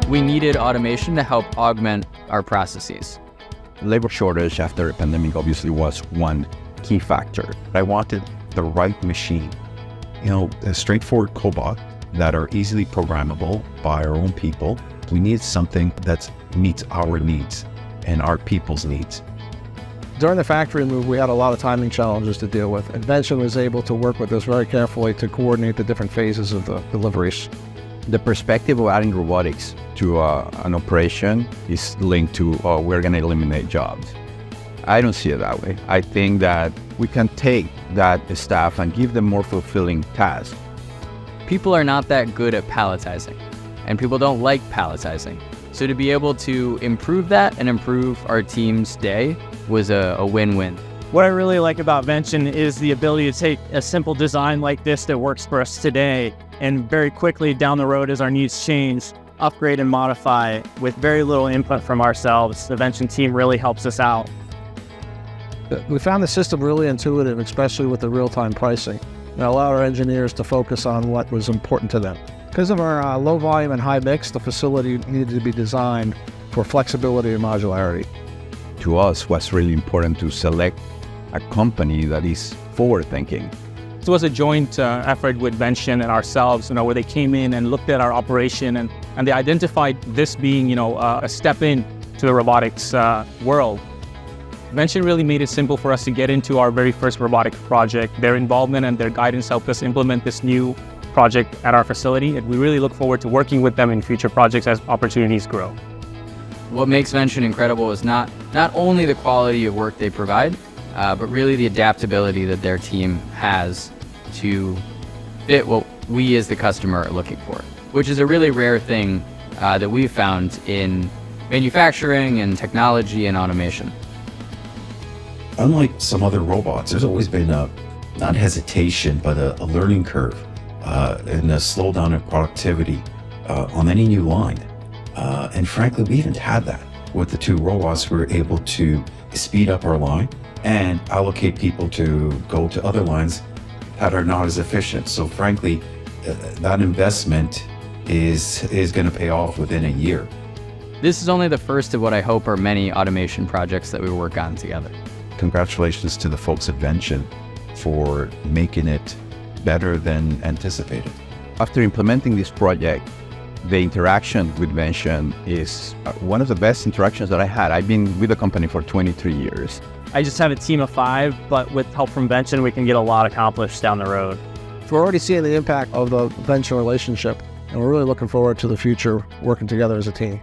We needed automation to help augment our processes. Labor shortage after the pandemic obviously was one key factor. I wanted the right machine, a straightforward cobot that are easily programmable by our own people. We need something that meets our needs and our people's needs. During the factory move, we had a lot of timing challenges to deal with, and Vention was able to work with us very carefully to coordinate the different phases of the deliveries. The perspective of adding robotics to an operation is linked to we're going to eliminate jobs. I don't see it that way. I think that we can take that staff and give them more fulfilling tasks. People are not that good at palletizing, and people don't like palletizing. So to be able to improve that and improve our team's day was a win-win. What I really like about Vention is the ability to take a simple design like this that works for us today and very quickly down the road as our needs change, upgrade and modify with very little input from ourselves. The Vention team really helps us out. We found the system really intuitive, especially with the real-time pricing. It allowed our engineers to focus on what was important to them. Because of our low volume and high mix, the facility needed to be designed for flexibility and modularity. To us, what's really important to select a company that is forward-thinking. It was a joint effort with Vention and ourselves, where they came in and looked at our operation and they identified this being, a step in to the robotics world. Vention really made it simple for us to get into our very first robotic project. Their involvement and their guidance helped us implement this new project at our facility, and we really look forward to working with them in future projects as opportunities grow. What makes Vention incredible is not only the quality of work they provide, but really the adaptability that their team has to fit what we as the customer are looking for, which is a really rare thing that we've found in manufacturing and technology and automation. Unlike some other robots, there's always been not hesitation, but a learning curve and a slowdown in productivity on any new line. And frankly, we haven't had that. With the two robots, we were able to speed up our line and allocate people to go to other lines that are not as efficient. So frankly, that investment is going to pay off within a year. This is only the first of what I hope are many automation projects that we work on together. Congratulations to the folks at Vention for making it better than anticipated. After implementing this project, the interaction with Vention is one of the best interactions that I had. I've been with the company for 23 years. I just have a team of 5, but with help from Vention, we can get a lot accomplished down the road. We're already seeing the impact of the Vention relationship, and we're really looking forward to the future working together as a team.